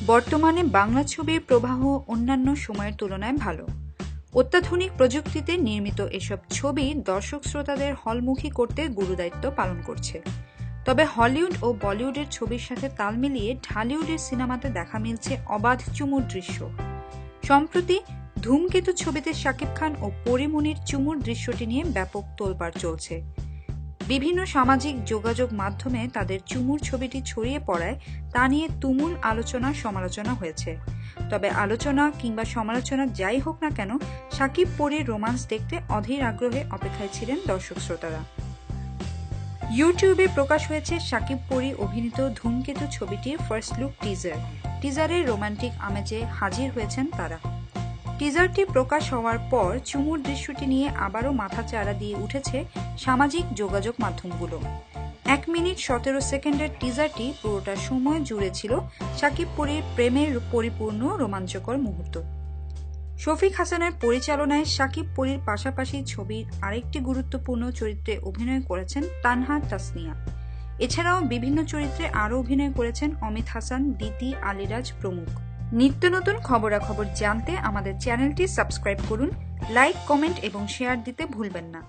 বর্তমানে বাংলা ছবির প্রবাহ অন্যান্য সময়ের তুলনায় ভালো। অত্যাধুনিক প্রযুক্তিতে নির্মিত এসব ছবি দর্শক শ্রোতাদের হলমুখী করতে গুরুদায়িত্ব পালন করছে। তবে হলিউড ও বলিউডের ছবির সাথে তাল মিলিয়ে ঢালিউডের সিনেমাতে দেখা মিলছে অবাধ চুমুর দৃশ্য। সম্প্রতি ধূমকেতু ছবিতে শাকিব খান ও পরী মনির চুমুর দৃশ্যটি নিয়ে ব্যাপক তোলপাড় চলছে। বিভিন্ন সামাজিক যোগাযোগ মাধ্যমে তাদের চুমুর ছবিটি ছড়িয়ে পড়ায় তা নিয়ে তুমুল আলোচনা সমালোচনা হয়েছে। তবে আলোচনা কিংবা সমালোচনা যাই হোক না কেন, শাকিব পরীর রোমান্স দেখতে অধীর আগ্রহে অপেক্ষায় ছিলেন দর্শক শ্রোতারা। ইউটিউবে প্রকাশ হয়েছে শাকিব পরী অভিনীত ধূমকেতু ছবিটির ফার্স্ট লুক টিজার। টিজারের রোমান্টিক আমেজে হাজির হয়েছেন তারা। টিজারটি প্রকাশ হওয়ার পর চুমুর দৃশ্যটি নিয়ে আবারও মাথাচাড়া দিয়ে উঠেছে সামাজিক যোগাযোগ মাধ্যমগুলো। 1 মিনিট 17 সেকেন্ডের টিজারটি পুরোটা সময় জুড়ে ছিল শাকিব পরীর প্রেমের পরিপূর্ণ রোমাঞ্চকর মুহূর্ত। শফিক হাসানের পরিচালনায় শাকিব পরীর পাশাপাশি ছবির আরেকটি গুরুত্বপূর্ণ চরিত্রে অভিনয় করেছেন তানহা তাসনিয়া। এছাড়াও বিভিন্ন চরিত্রে আরও অভিনয় করেছেন অমিত হাসান, দিতি, আলিরাজ প্রমুখ। নিত্য নতুন খবরাখবর জানতে আমাদের চ্যানেলটি সাবস্ক্রাইব করুন, লাইক, কমেন্ট এবং শেয়ার দিতে ভুলবেন না।